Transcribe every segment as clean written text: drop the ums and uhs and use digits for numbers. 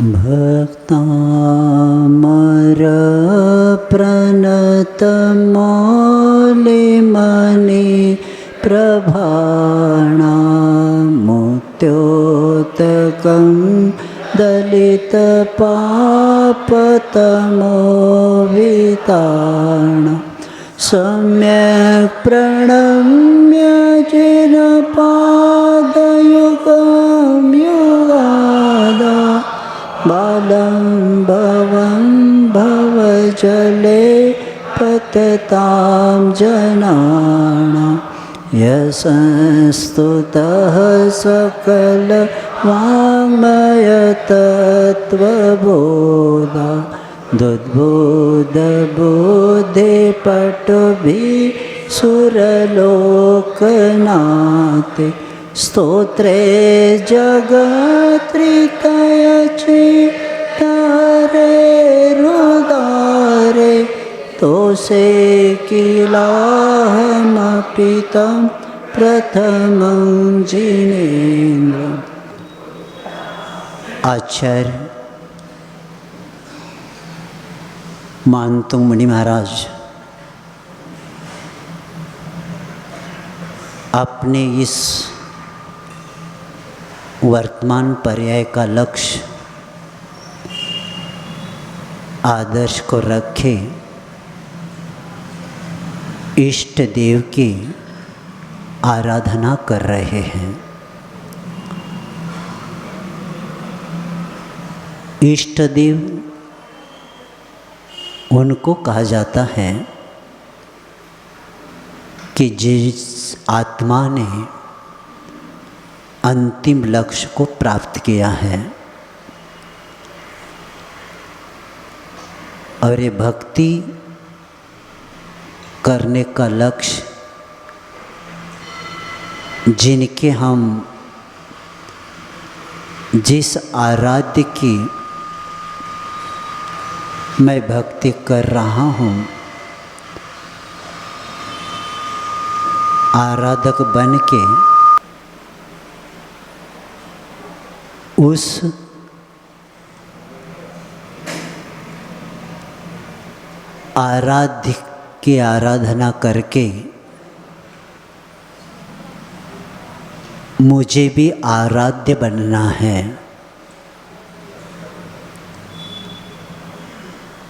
भक्तामरप्रणतमौलिमणि प्रभाणामुद्योतकं दलितपापतमोविताण सम्यक् प्रणम्य जिनपादयुगं युगादा बालं भवं भवजले पततां जनानां यशस्तुतः सकलवाङ्मयतत्त्वबोधा दुद्बोधबुद्धिपटुभिः सुरलोकनाथे स्तोत्रे जगत्रितयचित्तहरे रुदारे तोषे किलाहमपि तं प्रथमं जिनेन्द्रम्। आचार्य मानतुंग मुनि महाराज अपने इस वर्तमान पर्याय का लक्ष्य आदर्श को रखे इष्ट देव की आराधना कर रहे हैं। इष्ट देव उनको कहा जाता है कि जिस आत्मा ने अंतिम लक्ष्य को प्राप्त किया है और ये भक्ति करने का लक्ष्य जिनके हम जिस आराध्य की मैं भक्ति कर रहा हूँ, आराधक बन के उस आराध्य की आराधना करके मुझे भी आराध्य बनना है।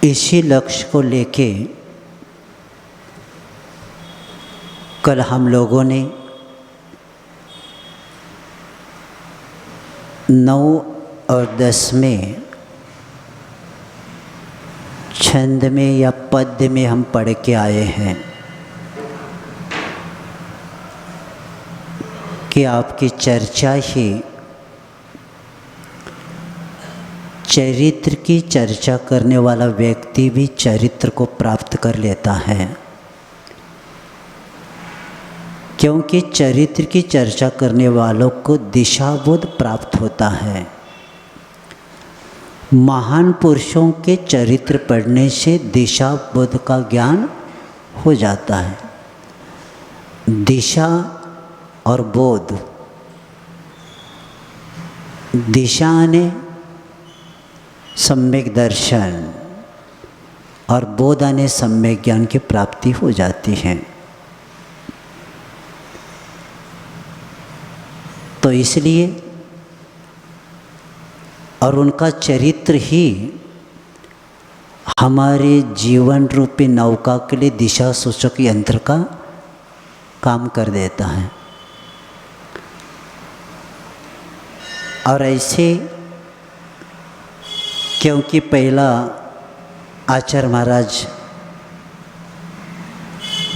इसी लक्ष्य को लेके कल हम लोगों ने 9 और 10 में छंद में या पद्य में हम पढ़ के आए हैं कि आपकी चर्चा ही चरित्र की चर्चा करने वाला व्यक्ति भी चरित्र को प्राप्त कर लेता है, क्योंकि चरित्र की चर्चा करने वालों को दिशाबोध प्राप्त होता है। महान पुरुषों के चरित्र पढ़ने से दिशाबोध का ज्ञान हो जाता है। दिशा और बोध, दिशा ने सम्यक दर्शन और बोध आने सम्यक ज्ञान की प्राप्ति हो जाती है। तो इसलिए और उनका चरित्र ही हमारे जीवन रूपी नौका के लिए दिशा सूचक यंत्र का काम कर देता है। और ऐसे क्योंकि पहला आचार्य महाराज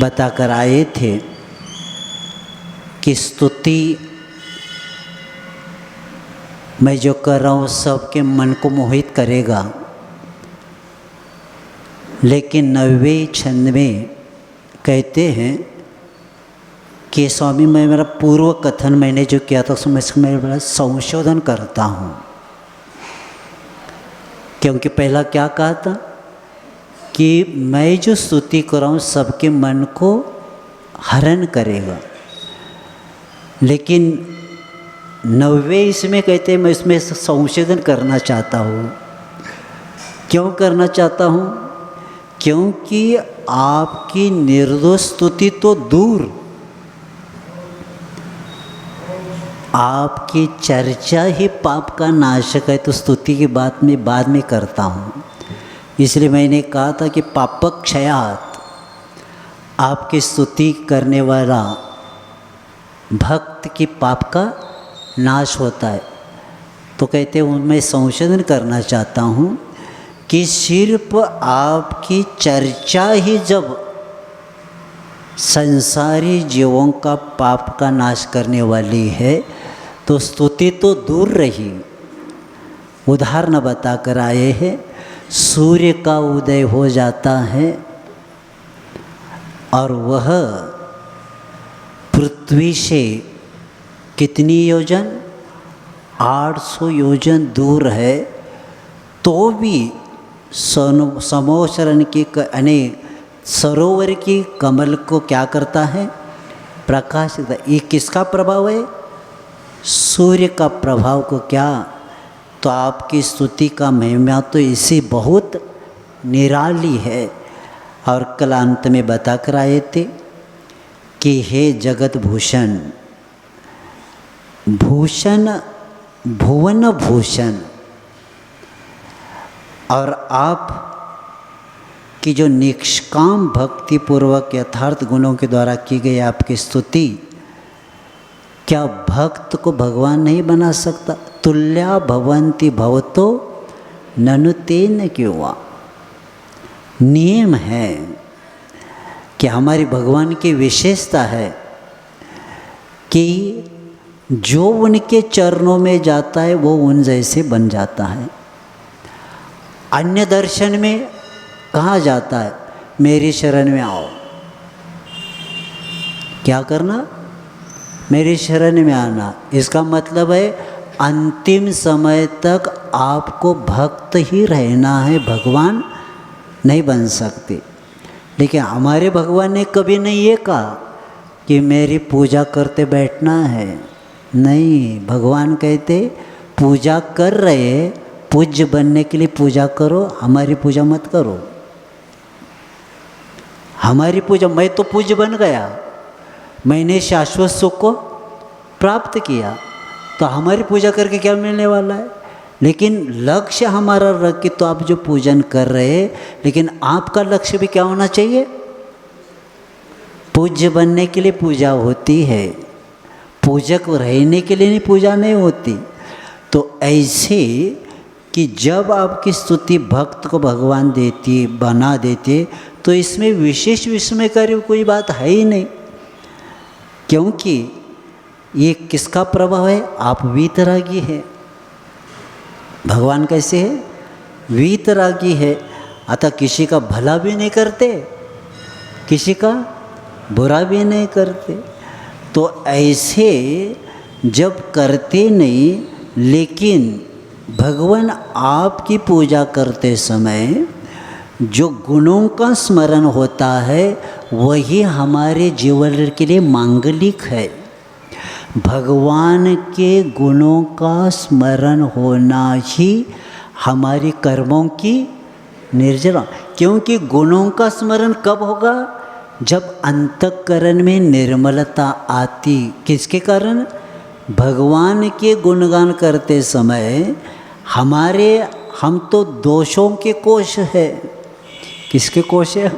बताकर आए थे कि स्तुति मैं जो कर रहा हूँ सबके मन को मोहित करेगा, लेकिन 90वें छंद में कहते हैं कि स्वामी मैं मेरा पूर्व कथन मैंने जो किया था उसमें मैं बड़ा संशोधन करता हूँ। क्योंकि पहला क्या कहा था कि मैं जो स्तुति कर रहा हूँ सबके मन को हरण करेगा, लेकिन 90 इसमें कहते हैं मैं इसमें संशोधन करना चाहता हूँ। क्यों करना चाहता हूँ? क्योंकि आपकी निर्दोष स्तुति तो दूर, आपकी चर्चा ही पाप का नाशक है, तो स्तुति की बात में बाद में करता हूँ। इसलिए मैंने कहा था कि पापक क्षयात, आपकी स्तुति करने वाला भक्त की पाप का नाश होता है। तो कहते हैं मैं संशोधन करना चाहता हूँ कि सिर्फ आपकी चर्चा ही जब संसारी जीवों का पाप का नाश करने वाली है तो स्तुति तो दूर रही। उदाहरण बताकर आए हैं, सूर्य का उदय हो जाता है और वह पृथ्वी से कितनी योजन, 800 योजन दूर है, तो भी समोशरण की यानी सरोवर की कमल को क्या करता है, प्रकाश देता है। ये किसका प्रभाव है? सूर्य का प्रभाव को क्या, तो आपकी स्तुति का महिमा तो इसी बहुत निराली है। और कल अंत में बता कर आए थे कि हे जगत भूषण, भूषण भुवन भूषण, और आप की जो निष्काम भक्ति पूर्वक यथार्थ गुणों के द्वारा की गई आपकी स्तुति, क्या भक्त को भगवान नहीं बना सकता? तुल्या भवन्ति भवतो ननु तेन क्यों। नियम है कि हमारी भगवान की विशेषता है कि जो उनके चरणों में जाता है वो उन जैसे बन जाता है। अन्य दर्शन में कहाँ जाता है? मेरी शरण में आओ। क्या करना? मेरी शरण में आना। इसका मतलब है अंतिम समय तक आपको भक्त ही रहना है, भगवान नहीं बन सकते। लेकिन हमारे भगवान ने कभी नहीं ये कहा कि मेरी पूजा करते बैठना है। नहीं, भगवान कहते पूजा कर रहे, पूज्य बनने के लिए पूजा करो, हमारी पूजा मत करो। हमारी पूजा, मैं तो पूज्य बन गया, मैंने शाश्वत सुख को प्राप्त किया, तो हमारी पूजा करके क्या मिलने वाला है? लेकिन लक्ष्य हमारा रख के तो आप जो पूजन कर रहे हैं, लेकिन आपका लक्ष्य भी क्या होना चाहिए? पूज्य बनने के लिए पूजा होती है, पूजक रहने के लिए नहीं पूजा नहीं होती। तो ऐसे कि जब आपकी स्तुति भक्त को भगवान देती बना देती, तो इसमें विशेष विस्मय कार्य कोई बात है ही नहीं, क्योंकि ये किसका प्रभाव है? आप वीतरागी है। भगवान कैसे है? वीतरागी है। अतः किसी का भला भी नहीं करते, किसी का बुरा भी नहीं करते। तो ऐसे जब करते नहीं, लेकिन भगवान आपकी पूजा करते समय जो गुणों का स्मरण होता है वही हमारे जीवन के लिए मांगलिक है। भगवान के गुणों का स्मरण होना ही हमारी कर्मों की निर्जरा। क्योंकि गुणों का स्मरण कब होगा? जब अंतःकरण में निर्मलता आती। किसके कारण? भगवान के गुणगान करते समय हम तो दोषों के कोश है। किसके कोश है?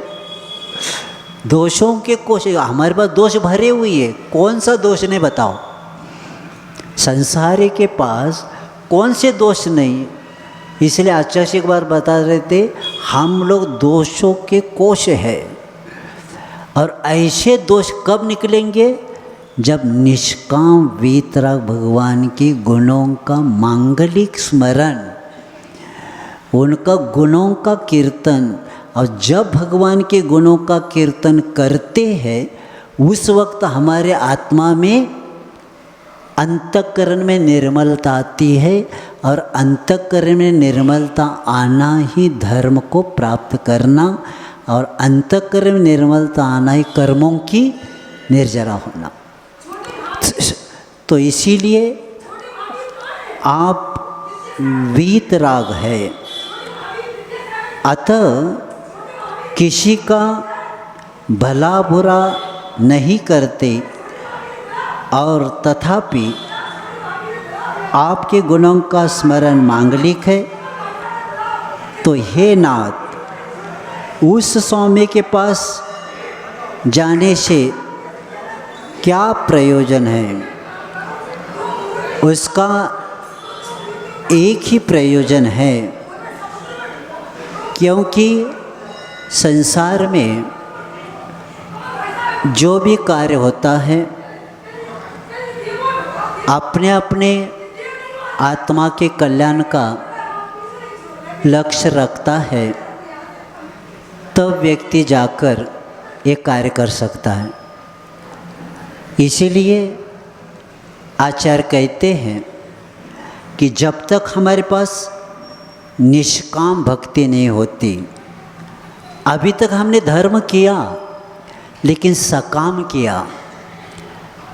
दोषों के कोश है। हमारे पास दोष भरे हुए है। कौन सा दोष नहीं बताओ? संसारी के पास कौन से दोष नहीं? इसलिए आचार्य एक बार बता रहे थे, हम लोग दोषों के कोश है। और ऐसे दोष कब निकलेंगे? जब निष्काम वीतराग भगवान के गुणों का मांगलिक स्मरण, उनका गुणों का कीर्तन। और जब भगवान के गुणों का कीर्तन करते हैं, उस वक्त हमारे आत्मा में अंतःकरण में निर्मलता आती है। और अंतःकरण में निर्मलता आना ही धर्म को प्राप्त करना, और अंतःकरण में निर्मलता आना ही कर्मों की निर्जरा होना। तो इसीलिए आप वीतराग है, अतः किसी का भला बुरा नहीं करते और तथापि आपके गुणों का स्मरण मांगलिक है, तो हे नाथ, उस स्वामी के पास जाने से क्या प्रयोजन है? उसका एक ही प्रयोजन है, क्योंकि संसार में जो भी कार्य होता है अपने अपने आत्मा के कल्याण का लक्ष्य रखता है, तब व्यक्ति जाकर ये कार्य कर सकता है। इसीलिए आचार्य कहते हैं कि जब तक हमारे पास निष्काम भक्ति नहीं होती, अभी तक हमने धर्म किया लेकिन सकाम किया,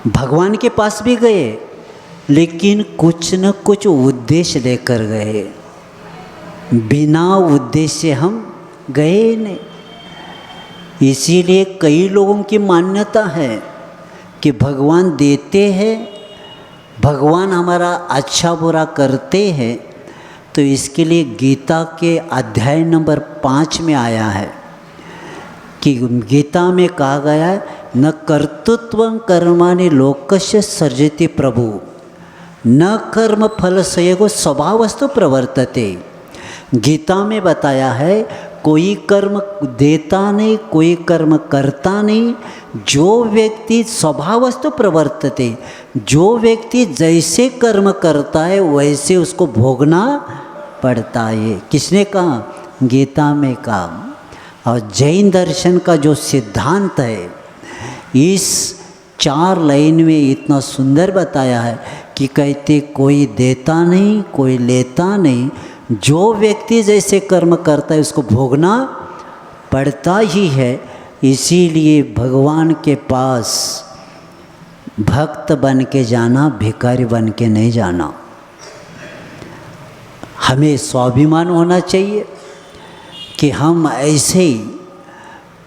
भगवान के पास भी गए लेकिन कुछ न कुछ उद्देश्य लेकर गए, बिना उद्देश्य हम गए नहीं। इसीलिए कई लोगों की मान्यता है कि भगवान देते हैं, भगवान हमारा अच्छा बुरा करते हैं, तो इसके लिए गीता के अध्याय नंबर 5 में आया है कि गीता में कहा गया है, न कर्तृत्वं कर्माणि लोकस्य सर्जति प्रभु, न कर्म फल संयोगो स्वभावस्तु प्रवर्तते। गीता में बताया है कोई कर्म देता नहीं, कोई कर्म करता नहीं, जो व्यक्ति स्वभावस्तु प्रवर्तते, जो व्यक्ति जैसे कर्म करता है वैसे उसको भोगना पड़ता है। किसने कहा? गीता में कहा। और जैन दर्शन का जो सिद्धांत है इस 4 लाइन में इतना सुंदर बताया है कि कहते कोई देता नहीं, कोई लेता नहीं, जो व्यक्ति जैसे कर्म करता है उसको भोगना पड़ता ही है। इसीलिए भगवान के पास भक्त बन के जाना, भिखारी बन के नहीं जाना। हमें स्वाभिमान होना चाहिए कि हम ऐसे ही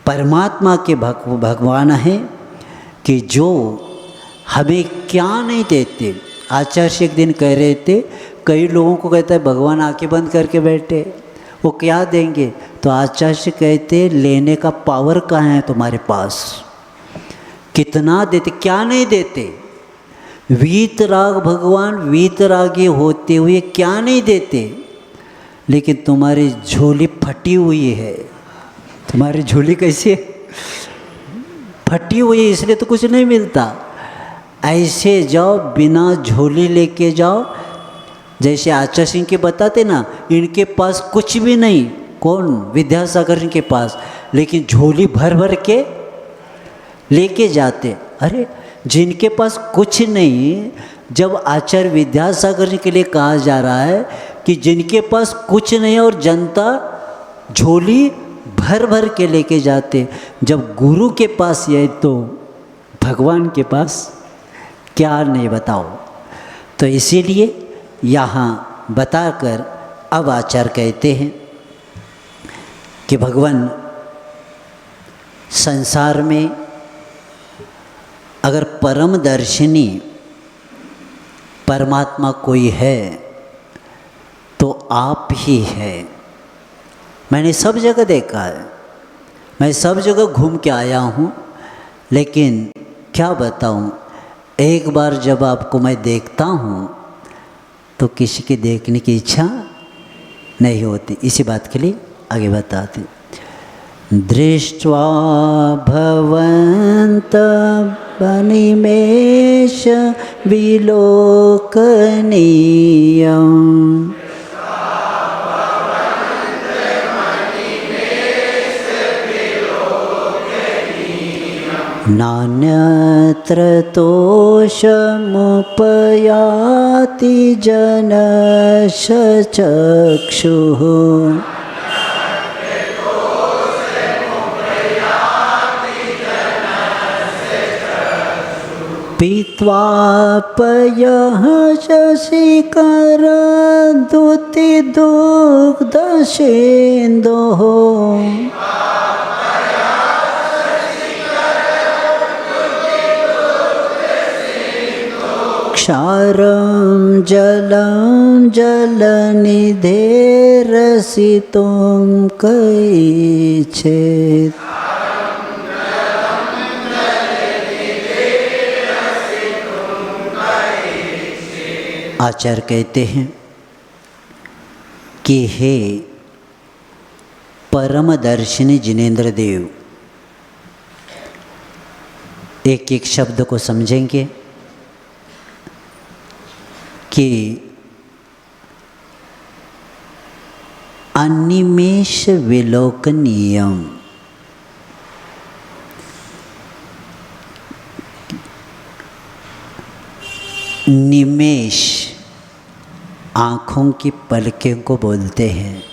परमात्मा के भगवान हैं कि जो हमें क्या नहीं देते। आचार्य एक दिन कह रहे थे, कई लोगों को कहता है भगवान आंखें बंद करके बैठे, वो क्या देंगे? तो आचार्य कहते लेने का पावर कहाँ है तुम्हारे पास? कितना देते, क्या नहीं देते? वीतराग भगवान वीतरागी होते हुए क्या नहीं देते? लेकिन तुम्हारी झोली फटी हुई है। तुम्हारी झोली कैसी है? फटी हुई है, इसलिए तो कुछ नहीं मिलता। ऐसे जाओ, बिना झोली लेके जाओ। जैसे आचार्य सिंह के बताते ना, इनके पास कुछ भी नहीं, कौन? विद्यासागर के पास, लेकिन झोली भर भर के लेके जाते। अरे जिनके पास कुछ नहीं, जब आचार्य विद्यासागर के लिए कहा जा रहा है कि जिनके पास कुछ नहीं और जनता झोली भर भर के लेके जाते, जब गुरु के पास ये तो भगवान के पास क्या नहीं, बताओ। तो इसीलिए यहाँ बताकर अब आचार्य कहते हैं कि भगवान संसार में अगर परम दर्शिनी परमात्मा कोई है तो आप ही है। मैंने सब जगह देखा है, मैं सब जगह घूम के आया हूँ, लेकिन क्या बताऊँ, एक बार जब आपको मैं देखता हूँ तो किसी के देखने की इच्छा नहीं होती। इसी बात के लिए आगे बताते, दृष्ट्वा भवन्त वनिमेष विलोकनीयम् नान्यत्र तोषमुपयाति जनस्य चक्षुः पीत्वा पयः शशिकर दुति दुग्धसेन्दोः क्षारं जलं जलनिधेरसितुं कैच्छेत्। आचार्य कहते हैं कि हे परमदर्शिनी जिनेंद्र देव, एक एक शब्द को समझेंगे कि अनिमेष विलोकनीयम, निमेष आँखों की पलकें को बोलते हैं,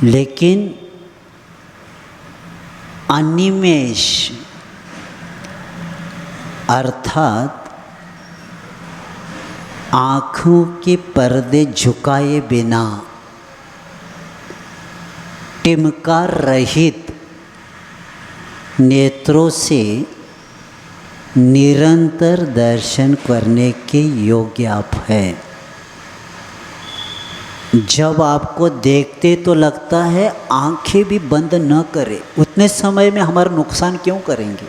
लेकिन अनिमेष अर्थात आँखों के पर्दे झुकाए बिना टिमकार रहित नेत्रों से निरंतर दर्शन करने के योग्य आप हैं। जब आपको देखते तो लगता है आंखें भी बंद न करें, उतने समय में हमारा नुकसान क्यों करेंगे।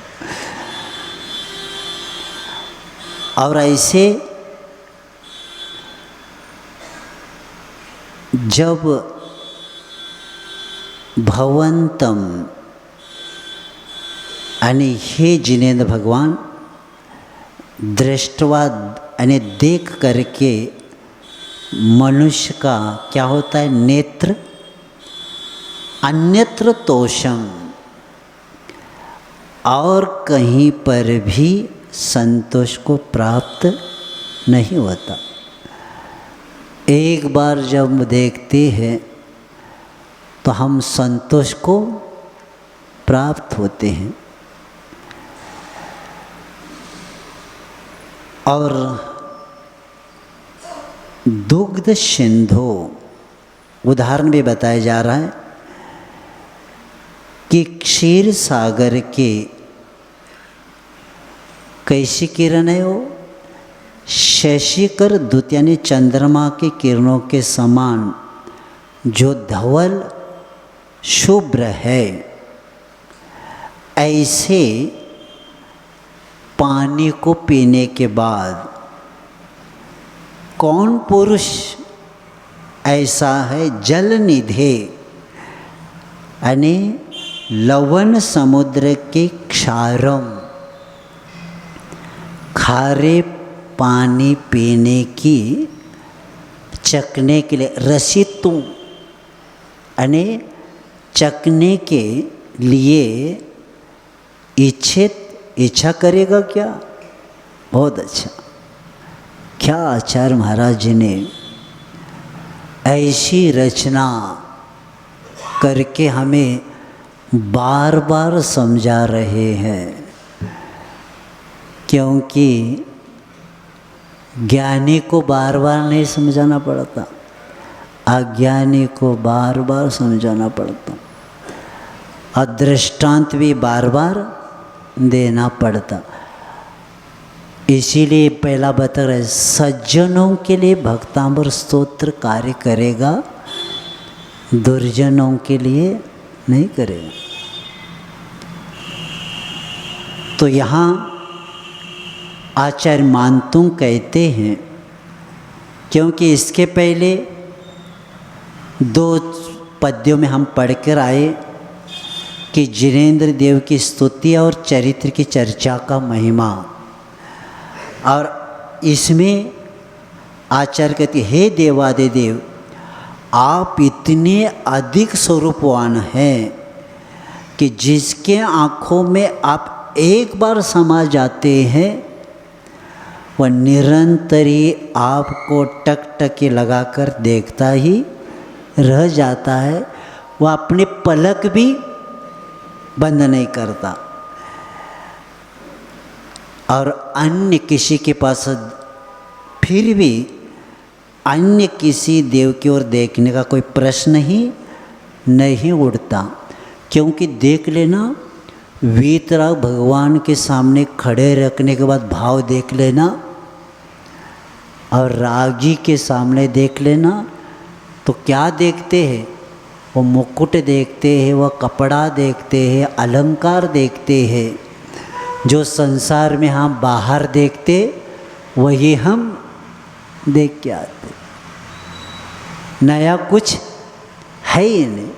और ऐसे जब भवंतम यानी हे जिनेंद्र भगवान, दृष्टवा यानी देख करके मनुष्य का क्या होता है, नेत्र अन्यत्र तोषम, और कहीं पर भी संतोष को प्राप्त नहीं होता। एक बार जब देखते हैं तो हम संतोष को प्राप्त होते हैं। और दुग्ध सिंधु उदाहरण भी बताया जा रहा है कि क्षीर सागर के कैसी किरण है वो, शशिकर दूत यानी चंद्रमा की किरणों के समान जो धवल शुभ्र है, ऐसे पानी को पीने के बाद कौन पुरुष ऐसा है, जल निधे यानी लवण समुद्र के क्षारम, खारे पानी पीने की चखने के लिए, रसितु यानी चखने के लिए इच्छा करेगा क्या। बहुत अच्छा, क्या आचार्य महाराज जी ने ऐसी रचना करके हमें बार बार समझा रहे हैं, क्योंकि ज्ञानी को बार बार नहीं समझाना पड़ता, अज्ञानी को बार बार समझाना पड़ता, और दृष्टांत भी बार बार देना पड़ता। इसीलिए पहला बता रहे, सज्जनों के लिए भक्तांबर स्तोत्र कार्य करेगा, दुर्जनों के लिए नहीं करेगा। तो यहाँ आचार्य मानतुंग कहते हैं, क्योंकि इसके पहले 2 पद्यों में हम पढ़कर आए कि जिनेंद्र देव की स्तुति और चरित्र की चर्चा का महिमा, और इसमें आचार्य कहते, हे देवादिदेव, आप इतने अधिक स्वरूपवान हैं कि जिसके आँखों में आप एक बार समा जाते हैं वह निरंतर ही आपको टकटकी लगाकर देखता ही रह जाता है, वह अपने पलक भी बंद नहीं करता। और अन्य किसी के पास फिर भी अन्य किसी देव की ओर देखने का कोई प्रश्न ही नहीं उठता, क्योंकि देख लेना वीतराग भगवान के सामने खड़े रखने के बाद भाव देख लेना और रागी के सामने देख लेना तो क्या देखते हैं, वो मुकुट देखते हैं, वह कपड़ा देखते हैं, अलंकार देखते हैं। जो संसार में हम बाहर देखते वही हम देख के आते, नया कुछ है ही नहीं।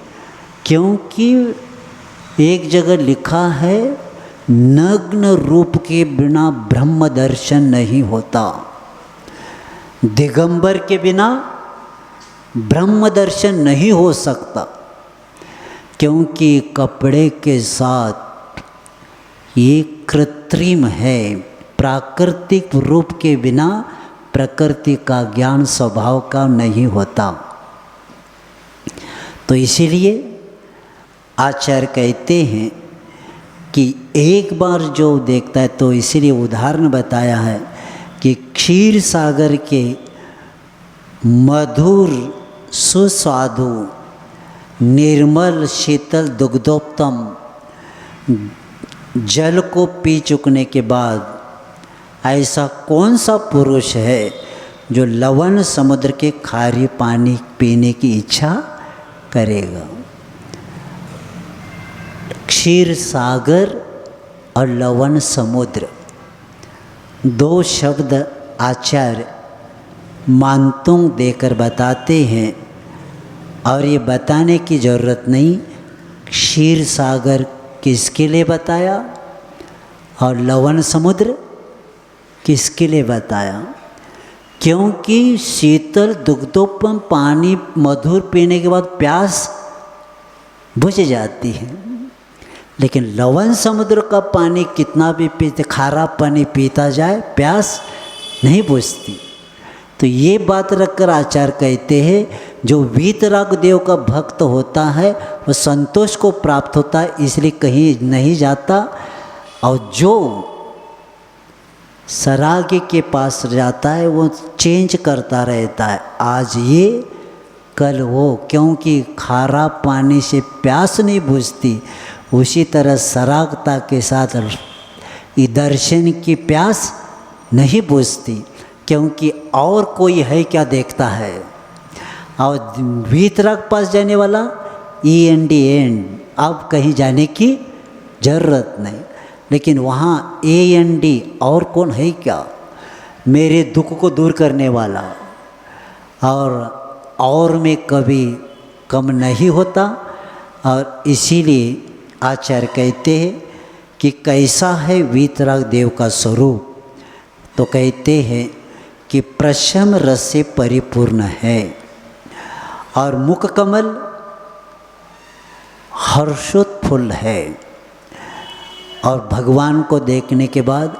क्योंकि एक जगह लिखा है नग्न रूप के बिना ब्रह्म दर्शन नहीं होता, दिगंबर के बिना ब्रह्म दर्शन नहीं हो सकता। क्योंकि कपड़े के साथ ये कृत्रिम है, प्राकृतिक रूप के बिना प्रकृति का ज्ञान स्वभाव का नहीं होता। तो इसीलिए आचार्य कहते हैं कि एक बार जो देखता है, तो इसीलिए उदाहरण बताया है कि क्षीर सागर के मधुर सुस्वादु निर्मल शीतल दुग्धोत्तम जल को पी चुकने के बाद ऐसा कौन सा पुरुष है जो लवण समुद्र के खारे पानी पीने की इच्छा करेगा। क्षीर सागर और लवण समुद्र दो शब्द आचार्य मानतुंग देकर बताते हैं, और ये बताने की ज़रूरत नहीं क्षीर सागर किसके लिए बताया और लवण समुद्र किसके लिए बताया। क्योंकि शीतल दुग्धोपम पानी मधुर पीने के बाद प्यास बुझ जाती है, लेकिन लवण समुद्र का पानी कितना भी पीते, खारा पानी पीता जाए प्यास नहीं बुझती। तो ये बात रखकर आचार्य कहते हैं जो वीतराग देव का भक्त होता है वो संतोष को प्राप्त होता है, इसलिए कहीं नहीं जाता। और जो सरागी के पास जाता है वो चेंज करता रहता है, आज ये कल वो, क्योंकि खारा पानी से प्यास नहीं बुझती, उसी तरह सरागता के साथ दर्शन की प्यास नहीं बुझती, क्योंकि और कोई है क्या देखता है। और वीतराग पास जाने वाला एंड, अब कहीं जाने की ज़रूरत नहीं। लेकिन वहाँ एंड और कौन है क्या, मेरे दुख को दूर करने वाला, और में कभी कम नहीं होता। और इसीलिए आचार्य कहते हैं कि कैसा है वीतराग देव का स्वरूप, तो कहते हैं कि प्रशम रस से परिपूर्ण है और मुख कमल हर्षोत्फुल्ल है। और भगवान को देखने के बाद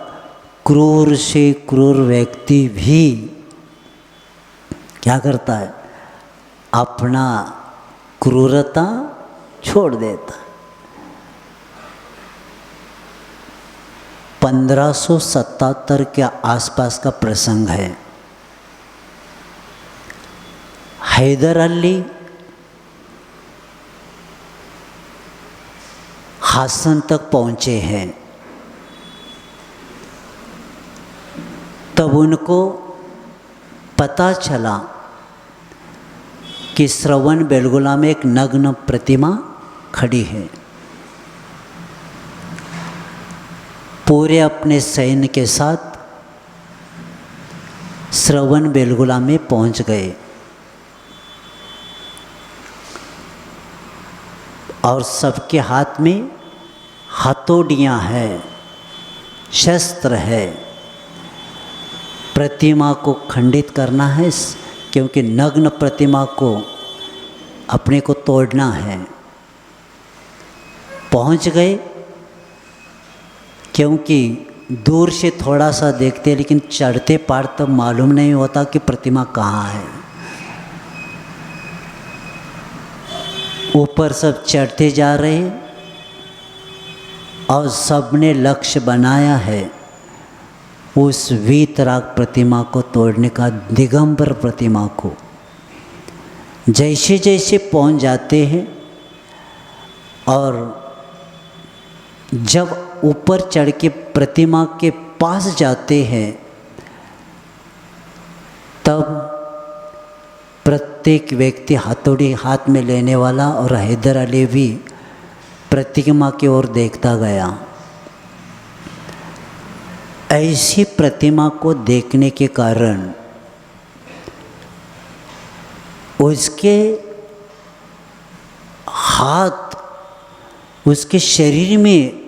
क्रूर से क्रूर व्यक्ति भी क्या करता है, अपना क्रूरता छोड़ देता है। 1577 के आसपास का प्रसंग है। हैदर अली हासन तक पहुँचे हैं, तब उनको पता चला कि श्रवण बेलगोला में एक नग्न प्रतिमा खड़ी है। पूरे अपने सैन्य के साथ श्रवण बेलगोला में पहुंच गए और सबके हाथ में हथौड़ियाँ हैं, शस्त्र है, प्रतिमा को खंडित करना है, क्योंकि नग्न प्रतिमा को अपने को तोड़ना है। पहुंच गए, क्योंकि दूर से थोड़ा सा देखते, लेकिन चढ़ते पार तब मालूम नहीं होता कि प्रतिमा कहाँ है। ऊपर सब चढ़ते जा रहे और सबने लक्ष्य बनाया है उस वीतराग प्रतिमा को तोड़ने का, दिगंबर प्रतिमा को जैसे जैसे पहुंच जाते हैं और जब ऊपर चढ़ के प्रतिमा के पास जाते हैं तब प्रत्येक व्यक्ति हथौड़ी हाथ में लेने वाला और हैदर अली भी प्रतिमा की ओर देखता गया। ऐसी प्रतिमा को देखने के कारण उसके हाथ, उसके शरीर में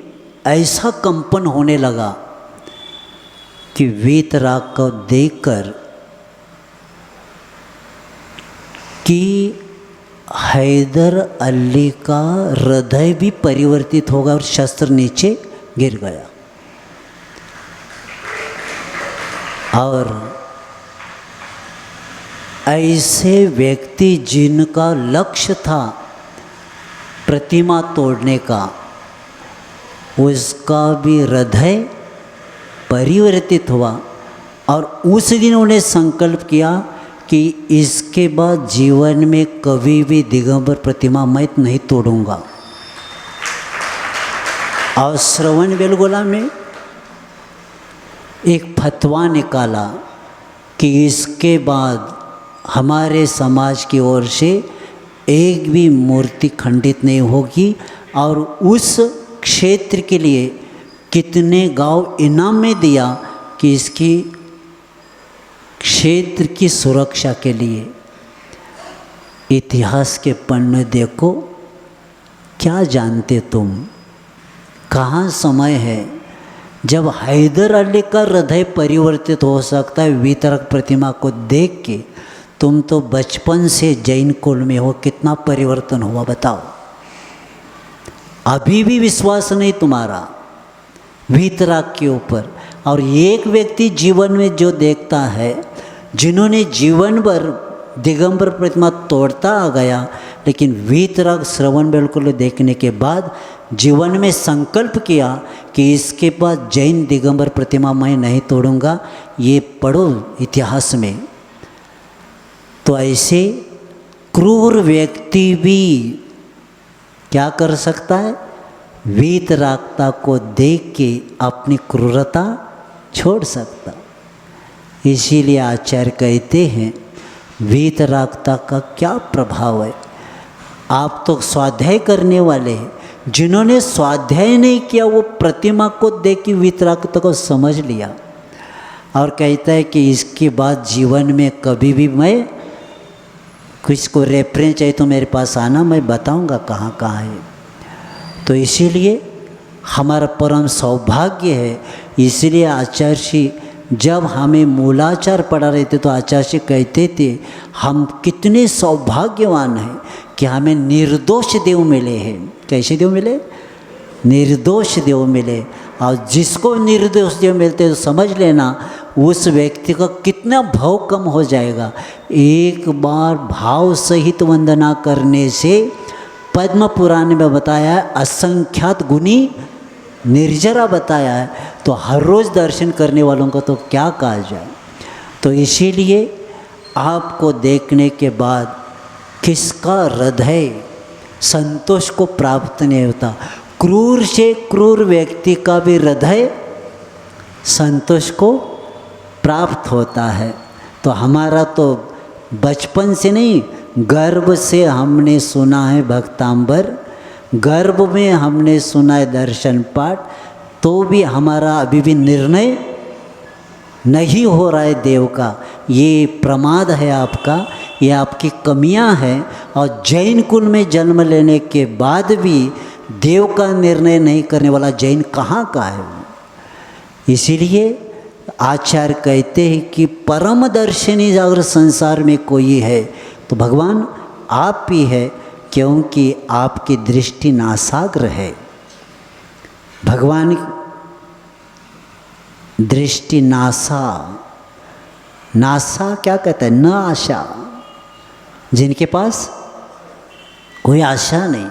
ऐसा कंपन होने लगा कि वीतराग को देखकर कि हैदर अली का हृदय भी परिवर्तित होगा और शस्त्र नीचे गिर गया। और ऐसे व्यक्ति जिनका लक्ष्य था प्रतिमा तोड़ने का, उसका भी हृदय परिवर्तित हुआ और उस दिन उन्हें संकल्प किया कि इसके बाद जीवन में कभी भी दिगंबर प्रतिमा मैं नहीं तोड़ूंगा। और श्रवण बेलगोला में एक फतवा निकाला कि इसके बाद हमारे समाज की ओर से एक भी मूर्ति खंडित नहीं होगी और उस क्षेत्र के लिए कितने गांव इनाम में दिया कि इसकी क्षेत्र की सुरक्षा के लिए। इतिहास के पन्ने देखो, क्या जानते तुम, कहाँ समय है जब हैदर अली का हृदय परिवर्तित हो सकता है वीतराग प्रतिमा को देख के। तुम तो बचपन से जैन कुल में हो, कितना परिवर्तन हुआ बताओ। अभी भी विश्वास नहीं तुम्हारा वीतराग के ऊपर। और एक व्यक्ति जीवन में जो देखता है, जिन्होंने जीवन भर दिगंबर प्रतिमा तोड़ता आ गया, लेकिन वीतराग श्रवण बेलगोला देखने के बाद जीवन में संकल्प किया कि इसके बाद जैन दिगंबर प्रतिमा मैं नहीं तोड़ूंगा। ये पढ़ो इतिहास में। तो ऐसे क्रूर व्यक्ति भी क्या कर सकता है, वीतरागता को देख के अपनी क्रूरता छोड़ सकता। इसीलिए आचार्य कहते हैं वीतरागता का क्या प्रभाव है। आप तो स्वाध्याय करने वाले हैं, जिन्होंने स्वाध्याय नहीं किया वो प्रतिमा को देख के वीतरागता को समझ लिया और कहता है कि इसके बाद जीवन में कभी भी मैं, किसी को रेफरेंस चाहिए तो मेरे पास आना, मैं बताऊंगा कहाँ कहाँ है। तो इसीलिए हमारा परम सौभाग्य है। इसलिए आचार्य श्री जब हमें मूलाचार पढ़ा रहे थे तो आचार्य श्री कहते थे हम कितने सौभाग्यवान हैं कि हमें निर्दोष देव मिले हैं। कैसे देव मिले? निर्दोष देव मिले। और जिसको निर्दोष देव मिलते तो समझ लेना उस व्यक्ति का कितना भाव कम हो जाएगा। एक बार भाव सहित वंदना करने से पद्म पुराण में बताया है, असंख्यात गुनी निर्जरा बताया है। तो हर रोज़ दर्शन करने वालों को तो क्या कहा जाए। तो इसीलिए आपको देखने के बाद किसका हृदय संतोष को प्राप्त नहीं होता। क्रूर से क्रूर व्यक्ति का भी हृदय संतोष को प्राप्त होता है। तो हमारा तो बचपन से नहीं, गर्भ से हमने सुना है भक्तांबर, गर्भ में हमने सुना है दर्शन पाठ, तो भी हमारा अभी भी निर्णय नहीं हो रहा है देव का। ये प्रमाद है आपका, ये आपकी कमियां हैं। और जैन कुल में जन्म लेने के बाद भी देव का निर्णय नहीं करने वाला जैन कहाँ का है। इसीलिए आचार्य कहते हैं कि परम दर्शनी अगर संसार में कोई है तो भगवान आप ही है, क्योंकि आपकी दृष्टि नासाग्र है। भगवान दृष्टि नासा, नासा क्या कहता है? न आशा, जिनके पास कोई आशा नहीं।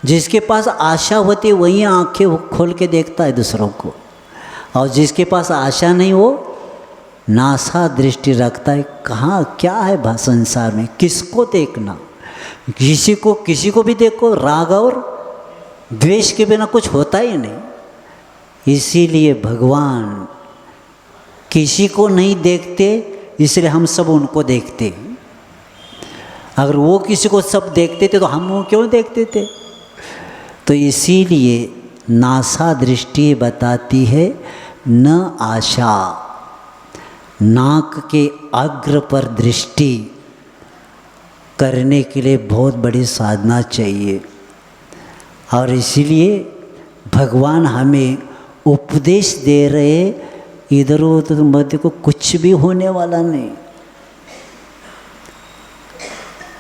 जिसके पास आशा होती वही आंखें खोल के देखता है दूसरों को। और जिसके पास आशा नहीं वो नासा दृष्टि रखता है। कहाँ क्या है संसार में, किसको देखना, किसी को भी देखो राग और द्वेष के बिना कुछ होता ही नहीं। इसीलिए भगवान किसी को नहीं देखते, इसलिए हम सब उनको देखते हैं। अगर वो किसी को सब देखते थे तो हम वो क्यों देखते थे। तो इसीलिए नासा दृष्टि बताती है न आशा, नाक के अग्र पर दृष्टि करने के लिए बहुत बड़ी साधना चाहिए। और इसीलिए भगवान हमें उपदेश दे रहे, इधर उधर मध्य को कुछ भी होने वाला नहीं।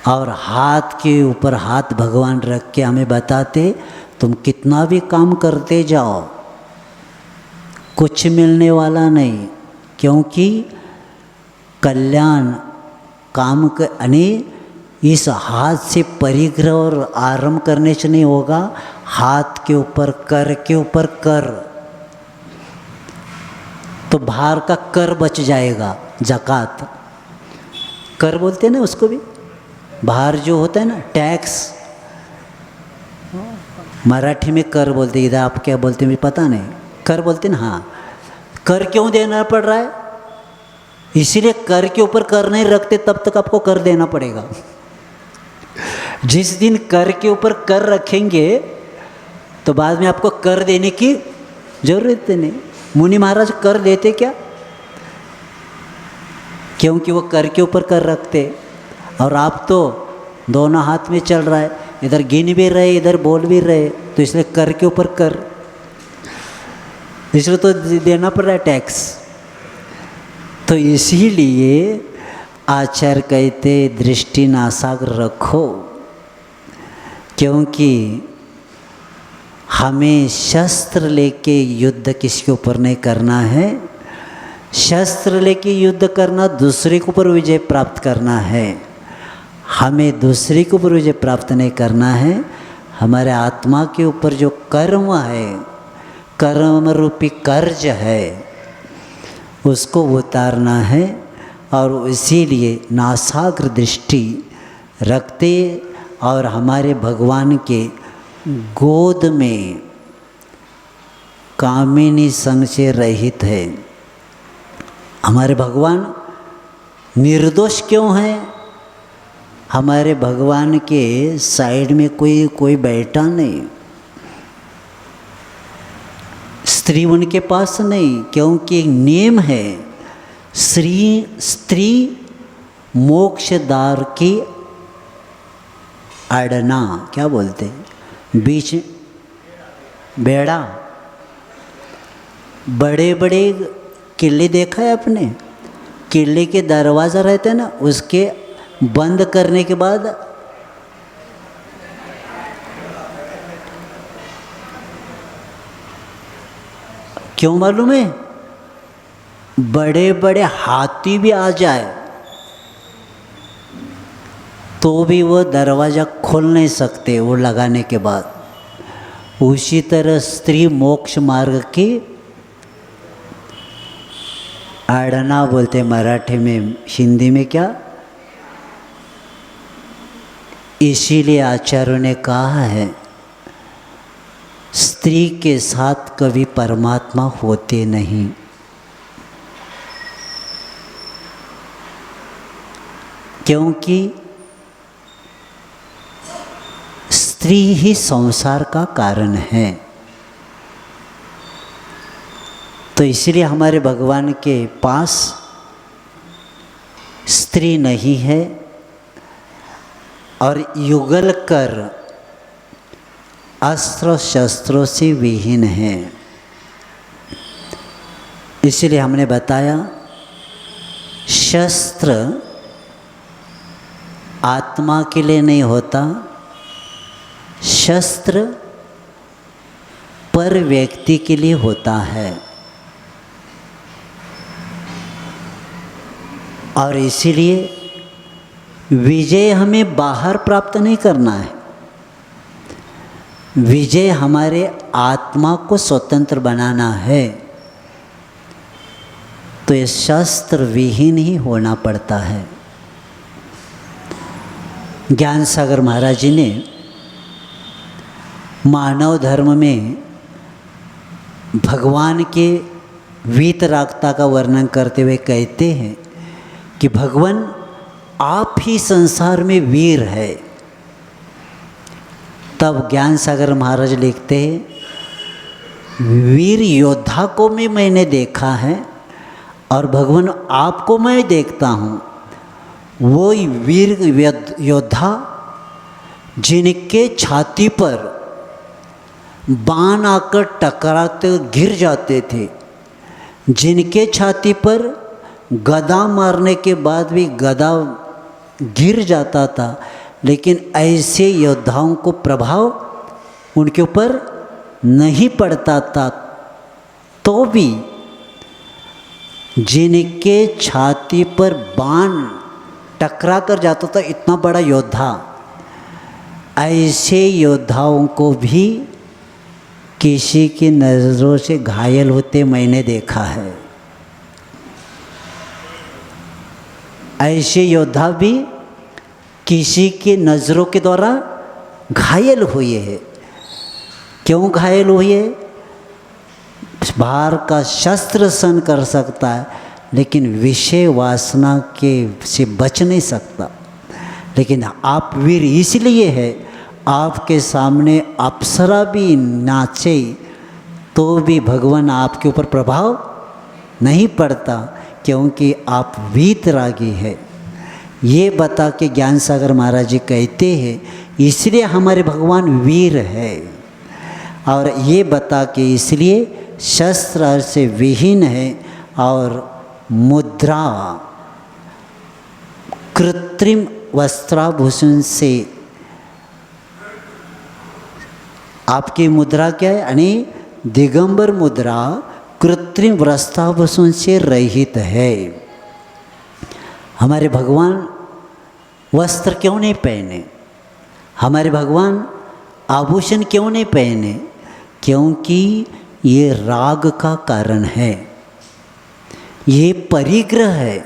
और हाथ के ऊपर हाथ भगवान रख के हमें बताते तुम कितना भी काम करते जाओ कुछ मिलने वाला नहीं, क्योंकि कल्याण काम यानी इस हाथ से परिग्रह और आरंभ करने से नहीं होगा, हाथ के ऊपर कर के ऊपर कर, तो बाहर का कर बच जाएगा। जकात कर बोलते हैं ना उसको भी, बाहर जो होता है ना टैक्स, मराठी में कर बोलते, इधर आप क्या बोलते हैं मुझे पता नहीं, कर बोलते ना। हाँ, कर क्यों देना पड़ रहा है, इसीलिए कर के ऊपर कर नहीं रखते तब तक आपको कर देना पड़ेगा। जिस दिन कर के ऊपर कर रखेंगे तो बाद में आपको कर देने की जरूरत नहीं। मुनि महाराज कर देते क्या, क्योंकि वो कर के ऊपर कर रखते। और आप तो दोनों हाथ में चल रहा है, इधर गिन भी रहे इधर बोल भी रहे, तो इसलिए कर के ऊपर कर, इसलिए तो देना पड़ रहा है टैक्स। तो इसीलिए आचार्य कहते दृष्टि नासाग्र रखो, क्योंकि हमें शस्त्र लेके युद्ध किसी के ऊपर नहीं करना है। शस्त्र लेके युद्ध करना दूसरे के ऊपर विजय प्राप्त करना है, हमें दूसरे के ऊपर विजय प्राप्त नहीं करना है। हमारे आत्मा के ऊपर जो कर्म है, कर्म रूपी कर्ज है, उसको उतारना है। और इसीलिए नासाग्र दृष्टि रखते और हमारे भगवान के गोद में कामिनी संग से रहित है। हमारे भगवान निर्दोष क्यों हैं, हमारे भगवान के साइड में कोई बैठा नहीं, स्त्री उनके पास नहीं, क्योंकि एक नियम है स्त्री मोक्षद्वार की अड़ना, क्या बोलते हैं, बीच बेड़ा। बड़े बड़े किले देखा है आपने, किले के दरवाज़ा रहते हैं ना, उसके बंद करने के बाद क्यों मालूम है, बड़े बड़े हाथी भी आ जाए तो भी वो दरवाज़ा खोल नहीं सकते वो लगाने के बाद। उसी तरह स्त्री मोक्ष मार्ग की आड़ना बोलते मराठी में, हिंदी में क्या। इसीलिए आचार्यों ने कहा है स्त्री के साथ कभी परमात्मा होते नहीं। क्योंकि स्त्री ही संसार का कारण है। तो इसलिए हमारे भगवान के पास स्त्री नहीं है और युगल कर अस्त्र शस्त्रों से विहीन है। इसलिए हमने बताया शस्त्र आत्मा के लिए नहीं होता, शस्त्र पर व्यक्ति के लिए होता है। और इसीलिए विजय हमें बाहर प्राप्त नहीं करना है, विजय हमारे आत्मा को स्वतंत्र बनाना है। तो ये शस्त्र विहीन ही होना पड़ता है। ज्ञान सागर महाराज जी ने मानव धर्म में भगवान के वीतरागता का वर्णन करते हुए कहते हैं कि भगवान आप ही संसार में वीर है। तब ज्ञान सागर महाराज लिखते हैं वीर योद्धा को भी मैंने देखा है और भगवान आपको मैं देखता हूँ। वो वीर योद्धा जिनके छाती पर बाण आकर टकराते गिर जाते थे, जिनके छाती पर गदा मारने के बाद भी गदा गिर जाता था, लेकिन ऐसे योद्धाओं को प्रभाव उनके ऊपर नहीं पड़ता था, तो भी जिनके छाती पर बाण टकरा कर जाता था, इतना बड़ा योद्धा, ऐसे योद्धाओं को भी किसी की नज़रों से घायल होते मैंने देखा है। ऐसे योद्धा भी किसी की नज़रों के द्वारा घायल हुए हैं। क्यों घायल हुए? बाहर का शस्त्र सहन कर सकता है, लेकिन विषय वासना के से बच नहीं सकता। लेकिन आप वीर इसलिए है, आपके सामने अप्सरा भी नाचे तो भी भगवान आपके ऊपर प्रभाव नहीं पड़ता, क्योंकि आप वीतरागी है। ये बता के ज्ञान सागर महाराज जी कहते हैं इसलिए हमारे भगवान वीर है, और ये बता के इसलिए शस्त्र से विहीन है और मुद्रा कृत्रिम वस्त्राभूषण से, आपकी मुद्रा क्या है? यानी दिगंबर मुद्रा कृत्रिम वस्त्राभूषण से रहित है। हमारे भगवान वस्त्र क्यों नहीं पहने? हमारे भगवान आभूषण क्यों नहीं पहने? क्योंकि ये राग का कारण है, ये परिग्रह है,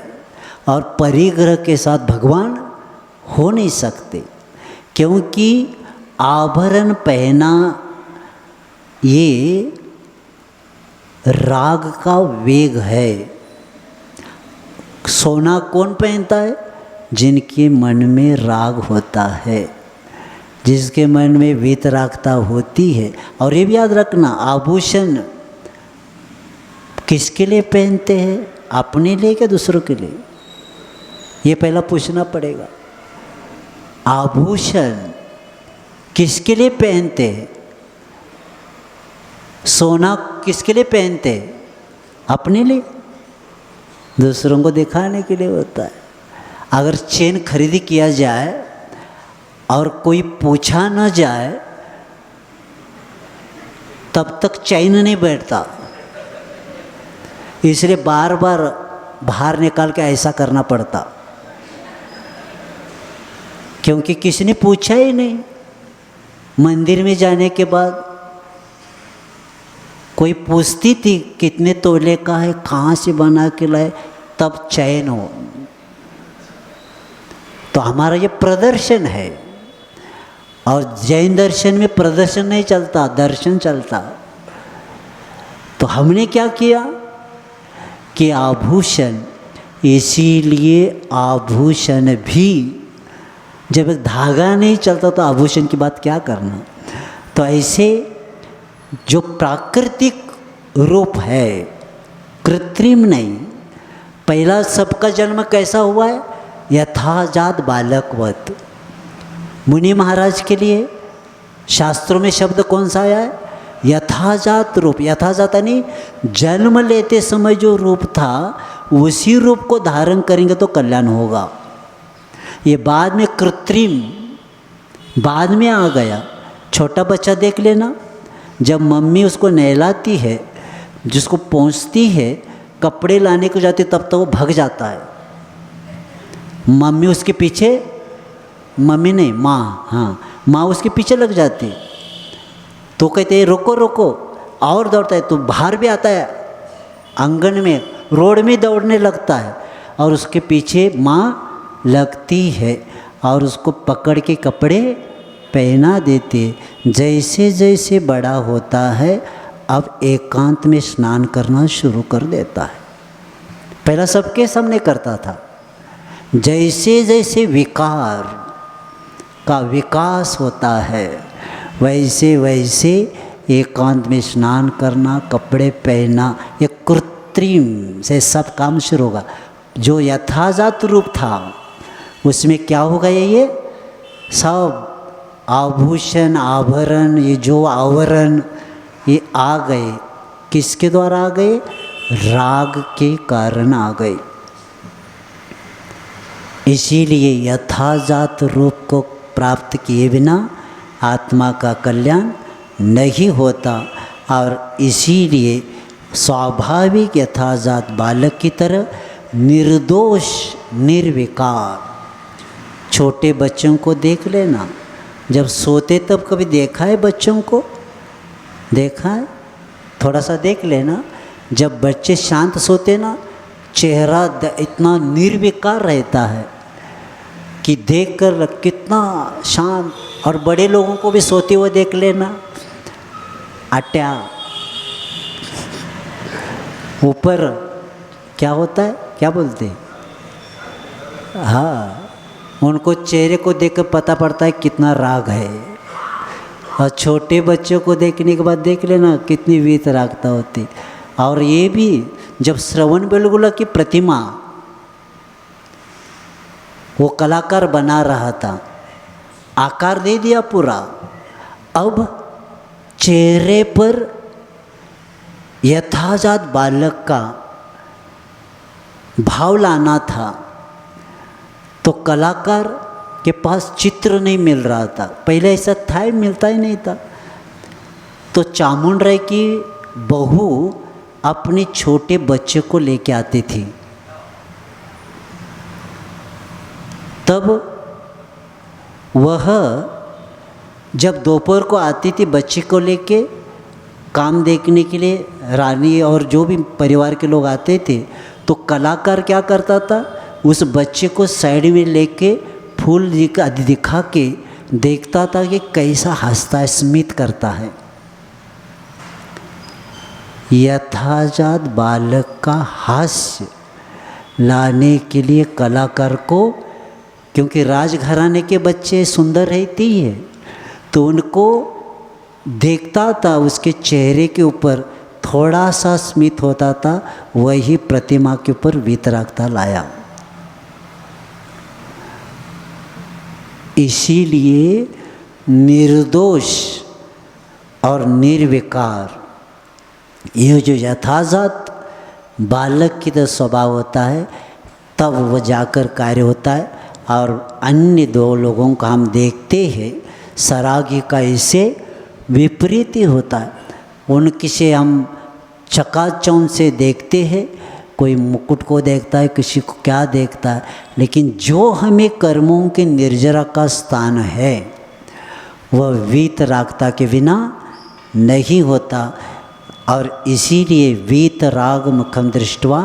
और परिग्रह के साथ भगवान हो नहीं सकते, क्योंकि आभरण पहना ये राग का वेग है। सोना कौन पहनता है? जिनके मन में राग होता है, जिसके मन में वीतरागता होती है। और ये भी याद रखना, आभूषण किसके लिए पहनते हैं? अपने लिए क्या दूसरों के लिए? ये पहला पूछना पड़ेगा। आभूषण किसके लिए पहनते हैं? सोना किसके लिए पहनते हैं? अपने लिए, दूसरों को दिखाने के लिए होता है। अगर चेन खरीदी किया जाए और कोई पूछा न जाए तब तक चैन नहीं बैठता, इसलिए बार बार बाहर निकाल के ऐसा करना पड़ता, क्योंकि किसी ने पूछा ही नहीं। मंदिर में जाने के बाद कोई पूछती थी कितने तोले का है, कहाँ से बना के लाए, तब चैन हो। तो हमारा ये प्रदर्शन है, और जैन दर्शन में प्रदर्शन नहीं चलता, दर्शन चलता। तो हमने क्या किया कि आभूषण, इसीलिए आभूषण भी, जब धागा नहीं चलता तो आभूषण की बात क्या करना। तो ऐसे जो प्राकृतिक रूप है, कृत्रिम नहीं। पहला सबका जन्म कैसा हुआ है? यथाजात बालकवत। मुनि महाराज के लिए शास्त्रों में शब्द कौन सा आया है? यथाजात रूप। यथाजात यानी जन्म लेते समय जो रूप था उसी रूप को धारण करेंगे तो कल्याण होगा। ये बाद में कृत्रिम बाद में आ गया। छोटा बच्चा देख लेना, जब मम्मी उसको नहलाती है, जिसको पहुँचती है, कपड़े लाने को जाती, तब तक वो भाग जाता है। मम्मी उसके पीछे, मम्मी नहीं माँ, हाँ माँ उसके पीछे लग जाती, तो कहते हैं रोको रोको, और दौड़ता है, तो बाहर भी आता है आंगन में, रोड में दौड़ने लगता है और उसके पीछे माँ लगती है और उसको पकड़ के कपड़े पहना देती है। जैसे जैसे बड़ा होता है अब एकांत में स्नान करना शुरू कर देता है। पहला सबके सामने करता था। जैसे जैसे विकार का विकास होता है वैसे वैसे एकांत में स्नान करना, कपड़े पहनना, ये कृत्रिम से सब काम शुरू होगा। जो यथाजात रूप था उसमें क्या होगा, ये सब आभूषण आभरण, ये जो आवरण ये आ गए, किसके द्वारा आ गए? राग के कारण आ गए। इसीलिए यथाजात रूप को प्राप्त किए बिना आत्मा का कल्याण नहीं होता और इसीलिए स्वाभाविक यथाजात बालक की तरह निर्दोष निर्विकार। छोटे बच्चों को देख लेना, जब सोते तब कभी देखा है बच्चों को? देखा है? थोड़ा सा देख लेना। जब बच्चे शांत सोते ना, चेहरा इतना निर्विकार रहता है कि देखकर कितना शांत। और बड़े लोगों को भी सोते हुए देख लेना, अट्या ऊपर क्या होता है, क्या बोलते हैं, हाँ, उनको चेहरे को देखकर पता पड़ता है कितना राग है। और छोटे बच्चों को देखने के बाद देख लेना कितनी वीतरागता होती। और ये भी जब श्रवण बेलगोला की प्रतिमा वो कलाकार बना रहा था, आकार दे दिया पूरा, अब चेहरे पर यथाजात बालक का भाव लाना था तो कलाकार के पास चित्र नहीं मिल रहा था। पहले ऐसा था ही, मिलता ही नहीं था। तो चामुंडराय की बहू अपने छोटे बच्चे को लेके आती थी। तब वह जब दोपहर को आती थी बच्चे को लेके काम देखने के लिए, रानी और जो भी परिवार के लोग आते थे, तो कलाकार क्या करता था, उस बच्चे को साइड में लेके फूल दिखा के देखता था कि कैसा हंसता है, स्मित करता है। यथाजात बालक का हास्य लाने के लिए कलाकार को, क्योंकि राजघराने के बच्चे सुंदर रहती है तो उनको देखता था, उसके चेहरे के ऊपर थोड़ा सा स्मित होता था, वही प्रतिमा के ऊपर वीतरागता लाया। इसीलिए निर्दोष और निर्विकार ये जो यथाजात बालक की तरह स्वभाव होता है, तब वो जाकर कार्य होता है। और अन्य दो लोगों का हम देखते हैं, सरागी का इससे विपरीत ही होता है। उनकी से हम चकाचौंध से देखते हैं, कोई मुकुट को देखता है, किसी को क्या देखता है, लेकिन जो हमें कर्मों के निर्जरा का स्थान है वह वीतरागता के बिना नहीं होता। और इसीलिए वीतराग मुखम दृष्ट्वा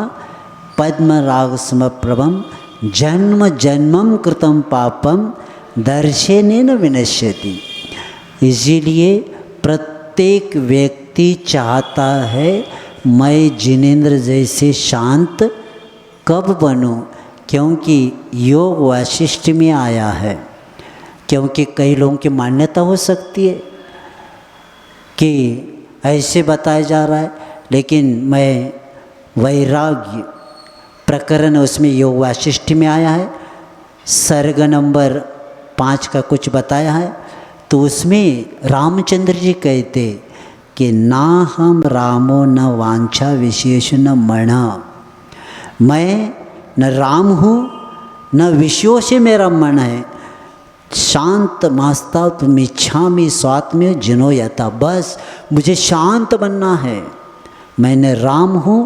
पद्म राग समप्रभम जन्म जन्मम कृतम पापम दर्शनेन विनश्यति। इसीलिए प्रत्येक व्यक्ति चाहता है मैं जिनेंद्र जैसे शांत कब बनूं, क्योंकि योग वाशिष्ठ में आया है। क्योंकि कई लोगों की मान्यता हो सकती है कि ऐसे बताया जा रहा है, लेकिन मैं वैराग्य प्रकरण उसमें योग वाशिष्ठ में आया है, सर्ग नंबर 5 का कुछ बताया है। तो उसमें रामचंद्र जी कहते कि ना हम रामो न वांछा विशेष न मणा, मैं न राम हूँ न विषयों से मेरा मन है, शांत मास्ता तुम इच्छा में स्वात्म्य जिनो यथा, बस मुझे शांत बनना है। मैं न राम हूँ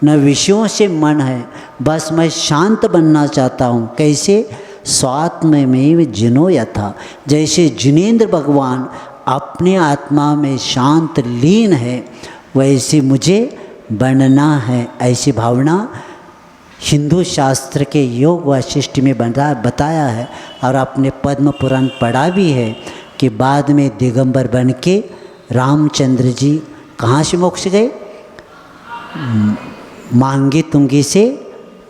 न विषयों से मन है, बस मैं शांत बनना चाहता हूँ। कैसे? स्वात्म में जिनो यथा, जैसे जिनेंद्र भगवान अपने आत्मा में शांत लीन है, वैसे मुझे बनना है, ऐसी भावना हिंदू शास्त्र के योग वाशिष्ठ में बताया है। और आपने पद्म पुराण पढ़ा भी है कि बाद में दिगंबर बन के रामचंद्र जी कहाँ से मोक्ष गए? मांगी तुंगी से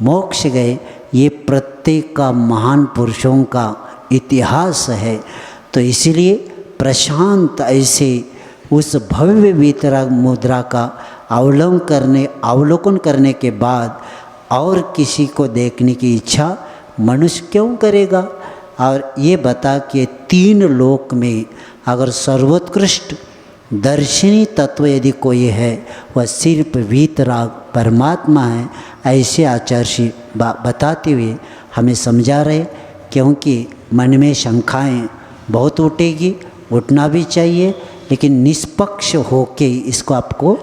मोक्ष गए। ये प्रत्येक का महान पुरुषों का इतिहास है। तो इसीलिए प्रशांत ऐसे उस भव्य वीतराग मुद्रा का अवलोकन करने के बाद और किसी को देखने की इच्छा मनुष्य क्यों करेगा? और ये बता कि 3 लोक में अगर सर्वोत्कृष्ट दर्शनी तत्व यदि कोई है वह सिर्फ वीतराग परमात्मा है। ऐसे आचार्य बताते हुए हमें समझा रहे, क्योंकि मन में शंकाएं बहुत उठेगी, उठना भी चाहिए, लेकिन निष्पक्ष होके इसको आपको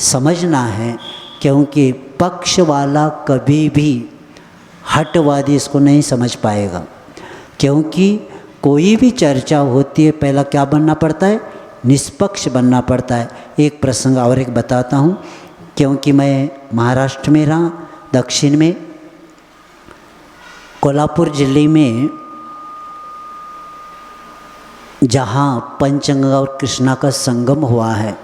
समझना है। क्योंकि पक्ष वाला कभी भी हटवादी इसको नहीं समझ पाएगा। क्योंकि कोई भी चर्चा होती है पहला क्या बनना पड़ता है? निष्पक्ष बनना पड़ता है। एक प्रसंग और एक बताता हूँ, क्योंकि मैं महाराष्ट्र में रहा, दक्षिण में कोल्हापुर जिले में जहाँ पंचगंगा और कृष्णा का संगम हुआ है,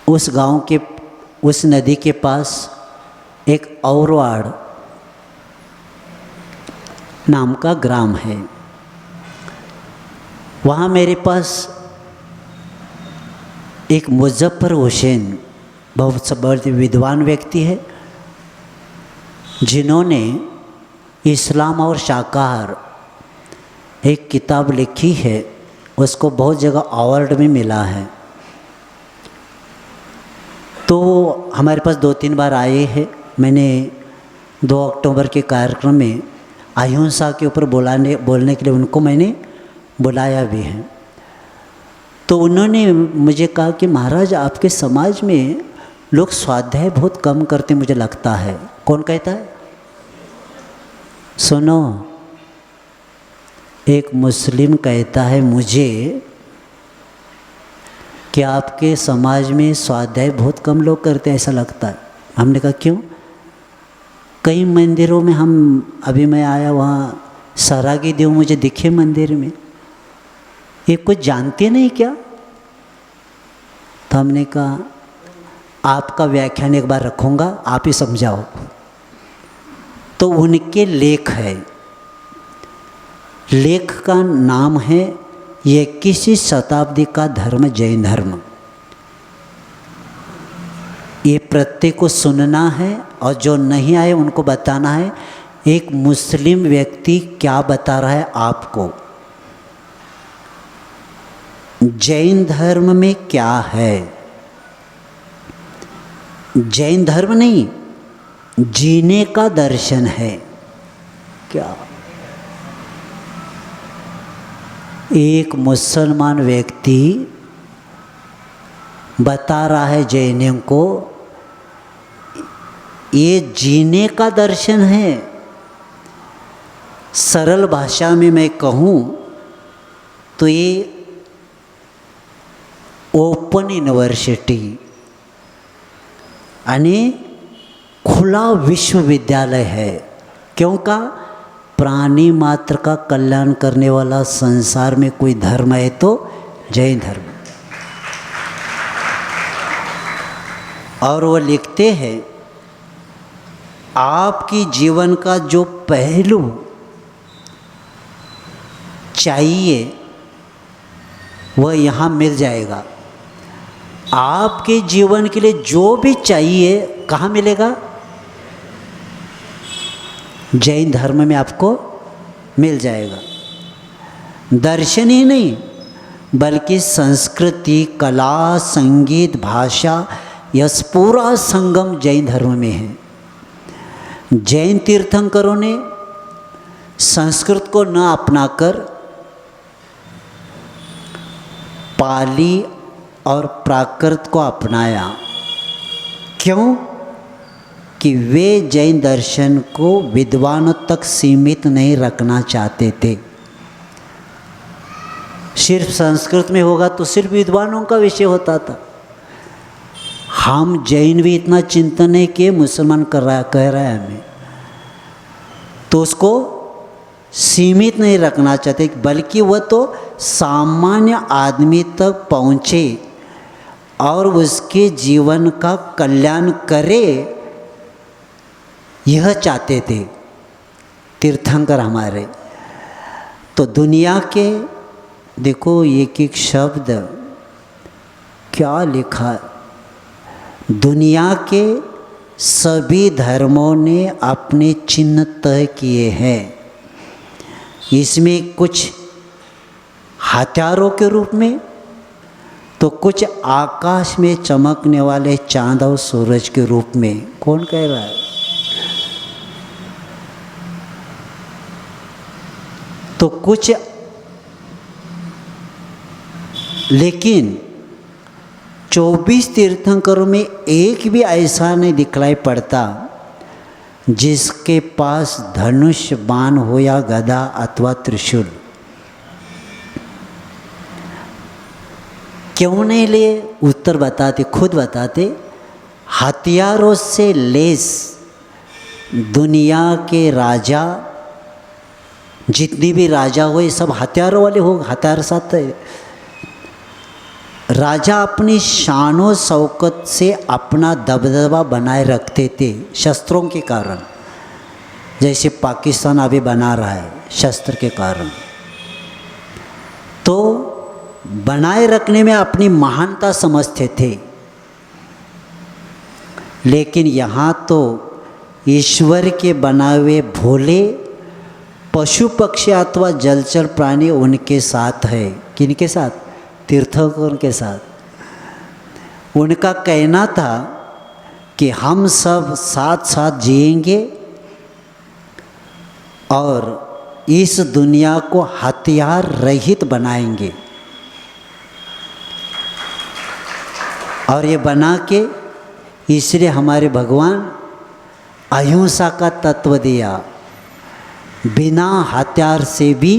उस गांव के उस नदी के पास एक औरवाड़ नाम का ग्राम है। वहाँ मेरे पास एक मुजफ्फर हुसैन बहुत बड़े विद्वान व्यक्ति है, जिन्होंने इस्लाम और शाकाहार एक किताब लिखी है। उसको बहुत जगह अवार्ड में मिला है। तो हमारे पास 2-3 बार आए हैं। मैंने 2 अक्टूबर के कार्यक्रम में अहिंसा के ऊपर बोलने के लिए उनको मैंने बुलाया भी है। तो उन्होंने मुझे कहा कि महाराज आपके समाज में लोग स्वाध्याय बहुत कम करते मुझे लगता है। कौन कहता है? सुनो, एक मुस्लिम कहता है मुझे कि आपके समाज में स्वाध्याय बहुत कम लोग करते हैं, ऐसा लगता है। हमने कहा क्यों? कई मंदिरों में अभी मैं आया वहाँ सरागी देव मुझे दिखे मंदिर में, ये कुछ जानते नहीं क्या? तो हमने कहा आपका व्याख्यान एक बार रखूँगा, आप ही समझाओ। तो उनके लेख है, लेख का नाम है 21वीं शताब्दी का धर्म जैन धर्म। ये प्रत्येक को सुनना है और जो नहीं आए उनको बताना है एक मुस्लिम व्यक्ति क्या बता रहा है आपको, जैन धर्म में क्या है। जैन धर्म नहीं, जीने का दर्शन है क्या। एक मुसलमान व्यक्ति बता रहा है जैनियों को ये जीने का दर्शन है। सरल भाषा में मैं कहूँ तो ये ओपन यूनिवर्सिटी यानी खुला विश्वविद्यालय है। क्यों का? प्राणी मात्र का कल्याण करने वाला संसार में कोई धर्म है तो जैन धर्म। और वो लिखते हैं आपकी जीवन का जो पहलू चाहिए वह यहाँ मिल जाएगा। आपके जीवन के लिए जो भी चाहिए कहाँ मिलेगा? जैन धर्म में आपको मिल जाएगा। दर्शन ही नहीं बल्कि संस्कृति, कला, संगीत, भाषा, यह पूरा संगम जैन धर्म में है। जैन तीर्थंकरों ने संस्कृत को न अपनाकर पाली और प्राकृत को अपनाया। क्यों? कि वे जैन दर्शन को विद्वानों तक सीमित नहीं रखना चाहते थे। सिर्फ संस्कृत में होगा तो सिर्फ विद्वानों का विषय होता था। हम जैन भी इतना चिंतन नहीं किए, मुसलमान कह रहा है हमें, तो उसको सीमित नहीं रखना चाहते, बल्कि वह तो सामान्य आदमी तक पहुँचे और उसके जीवन का कल्याण करे, यह चाहते थे तीर्थंकर हमारे। तो दुनिया के देखो एक एक शब्द क्या लिखा, दुनिया के सभी धर्मों ने अपने चिन्ह तय किए हैं। इसमें कुछ हथियारों के रूप में, तो कुछ आकाश में चमकने वाले चांद और सूरज के रूप में। कौन कह रहा है? तो कुछ, लेकिन 24 तीर्थंकरों में एक भी ऐसा नहीं दिखलाई पड़ता जिसके पास धनुष, बाण हो या गदा अथवा त्रिशूल। क्यों नहीं लिए? उत्तर बताते, खुद बताते, हथियारों से लेस दुनिया के राजा, जितनी भी राजा हुए सब हथियारों वाले हो, हथियार साथ है। राजा अपनी शानो शौकत से अपना दबदबा बनाए रखते थे शस्त्रों के कारण, जैसे पाकिस्तान अभी बना रहा है शस्त्र के कारण। तो बनाए रखने में अपनी महानता समझते थे। लेकिन यहाँ तो ईश्वर के बनाए हुए भोले पशु पक्षी अथवा जलचर प्राणी उनके साथ है। किनके साथ? तीर्थंकरों के साथ। उनका कहना था कि हम सब साथ साथ जिएंगे और इस दुनिया को हथियार रहित बनाएंगे। और ये बना के, इसलिए हमारे भगवान अहिंसा का तत्व दिया। बिना हथियार से भी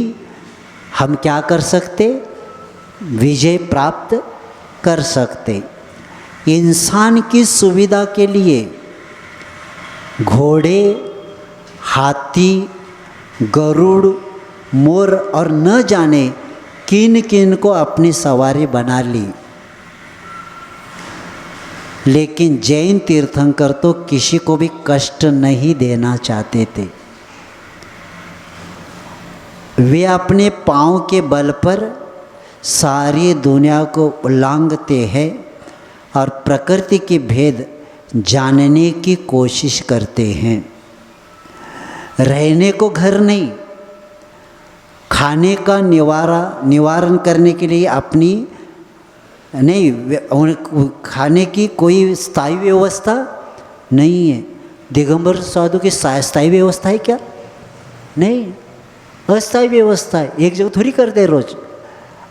हम क्या कर सकते? विजय प्राप्त कर सकते। इंसान की सुविधा के लिए घोड़े, हाथी, गरुड़, मोर और न जाने किन किन को अपनी सवारी बना ली। लेकिन जैन तीर्थंकर तो किसी को भी कष्ट नहीं देना चाहते थे। वे अपने पाँव के बल पर सारी दुनिया को उल्लांघते हैं और प्रकृति के भेद जानने की कोशिश करते हैं। रहने को घर नहीं, खाने का निवारण करने के लिए अपनी नहीं, खाने की कोई स्थायी व्यवस्था नहीं है। दिगंबर साधु की स्थायी व्यवस्था है क्या? नहीं, अस्थायी व्यवस्था है। एक जगह थोड़ी करते रोज,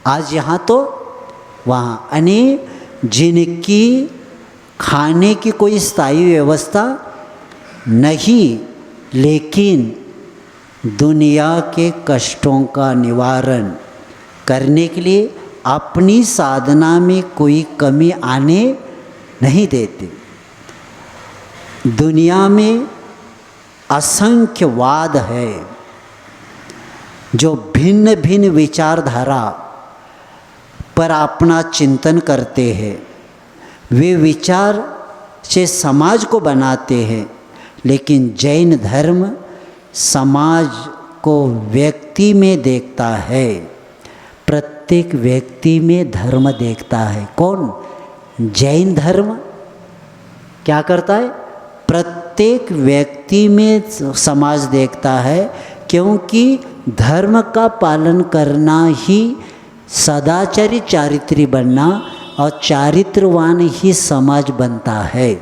आज यहाँ तो वहाँ। यानी जिनकी खाने की कोई स्थायी व्यवस्था नहीं, लेकिन दुनिया के कष्टों का निवारण करने के लिए अपनी साधना में कोई कमी आने नहीं देते। दुनिया में असंख्य वाद है जो भिन्न भिन्न विचारधारा पर अपना चिंतन करते हैं। वे विचार से समाज को बनाते हैं, लेकिन जैन धर्म समाज को व्यक्ति में देखता है। प्रत्येक व्यक्ति में धर्म देखता है। कौन? जैन धर्म क्या करता है? प्रत्येक व्यक्ति में समाज देखता है, क्योंकि धर्म का पालन करना ही सदाचारी चारित्री बनना और चारित्रवान ही समाज बनता है।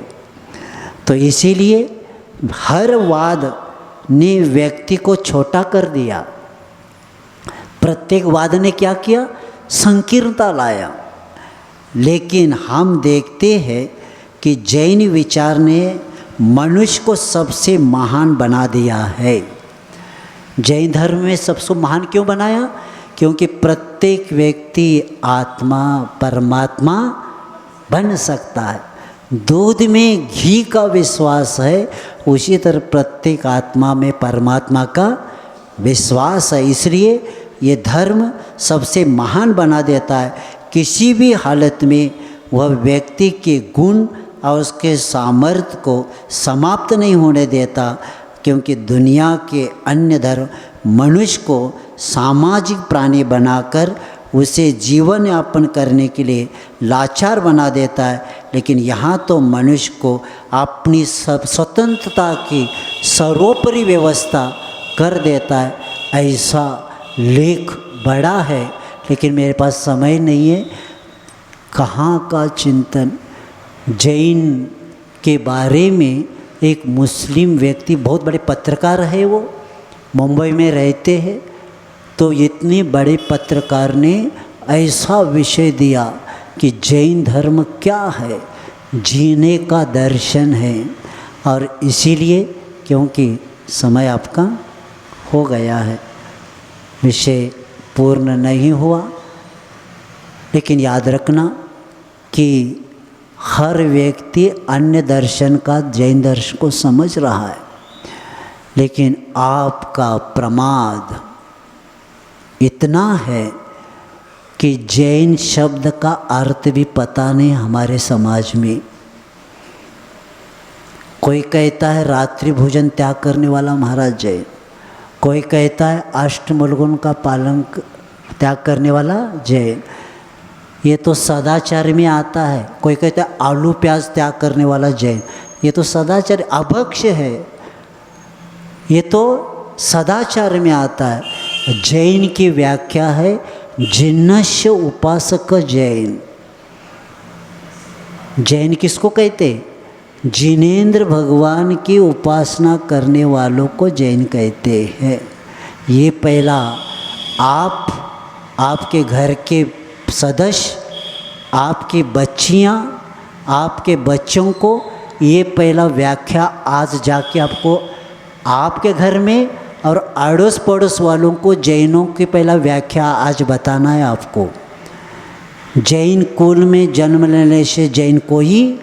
तो इसीलिए हर वाद ने व्यक्ति को छोटा कर दिया। प्रत्येक वाद ने क्या किया? संकीर्णता लाया। लेकिन हम देखते हैं कि जैन विचार ने मनुष्य को सबसे महान बना दिया है। जैन धर्म में सबसे महान क्यों बनाया? क्योंकि प्रत्येक व्यक्ति आत्मा परमात्मा बन सकता है। दूध में घी का विश्वास है, उसी तरह प्रत्येक आत्मा में परमात्मा का विश्वास है। इसलिए ये धर्म सबसे महान बना देता है। किसी भी हालत में वह व्यक्ति के गुण और उसके सामर्थ्य को समाप्त नहीं होने देता, क्योंकि दुनिया के अन्य धर्म मनुष्य को सामाजिक प्राणी बनाकर उसे जीवन यापन करने के लिए लाचार बना देता है। लेकिन यहाँ तो मनुष्य को अपनी सब स्वतंत्रता की सर्वोपरि व्यवस्था कर देता है। ऐसा लेख बड़ा है, लेकिन मेरे पास समय नहीं है। कहाँ का चिंतन। जैन के बारे में एक मुस्लिम व्यक्ति, बहुत बड़े पत्रकार है, वो मुंबई में रहते हैं। तो इतने बड़े पत्रकार ने ऐसा विषय दिया कि जैन धर्म क्या है, जीने का दर्शन है। और इसीलिए, क्योंकि समय आपका हो गया है, विषय पूर्ण नहीं हुआ, लेकिन याद रखना कि हर व्यक्ति अन्य दर्शन का जैन दर्शन को समझ रहा है, लेकिन आपका प्रमाद इतना है कि जैन शब्द का अर्थ भी पता नहीं हमारे समाज में। कोई कहता है रात्रि भोजन त्याग करने वाला महाराज जैन, कोई कहता है अष्टमुलगुण का पालन त्याग करने वाला जैन, ये तो सदाचार में आता है। कोई कहता है आलू प्याज त्याग करने वाला जैन, ये तो सदाचार अभक्ष है, ये तो सदाचार में आता है। जैन की व्याख्या है जिन्नस्य उपासक जैन। जैन किसको कहते? जिनेंद्र भगवान की उपासना करने वालों को जैन कहते हैं। ये पहला आपके घर के सदस्य, आपकी बच्चियाँ, आपके बच्चों को ये पहला व्याख्या आज जाके आपको आपके घर में और अड़ोस पड़ोस वालों को जैनों की पहला व्याख्या आज बताना है आपको। जैन कुल में जन्म लेने से जैन कोई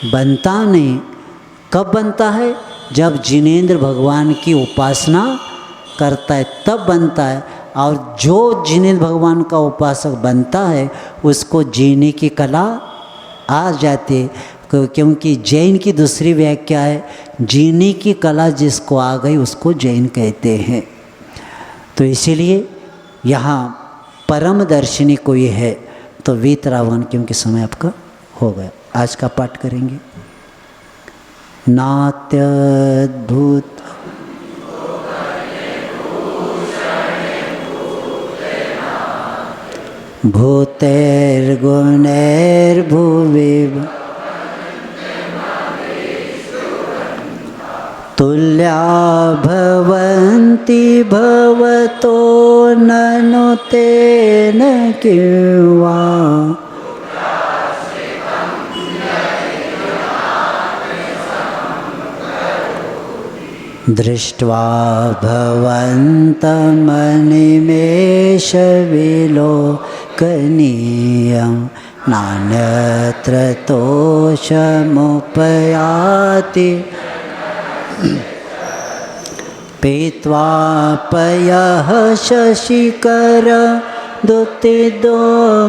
बनता नहीं। कब बनता है? जब जिनेंद्र भगवान की उपासना करता है तब बनता है। और जो जिनेंद्र भगवान का उपासक बनता है उसको जीने की कला आ जाती है, क्योंकि जैन की दूसरी व्याख्या है जीने की कला जिसको आ गई उसको जैन कहते हैं। तो इसीलिए यहाँ परम दर्शनी कोई है तो वीतरागमन, क्योंकि समय आपका हो गया। आज का पाठ करेंगे। नात्यद्भुत भूतैर्गुणैर्भुवि तुल्या भवन्ति भवतो ननु तेन किंवा दृष्ट्वा भवन्तमनिमेषविलोकनीयं नान्यत्र तोषमुपयाति पीत्वा पयः शशिकर दुग्धसेन्दु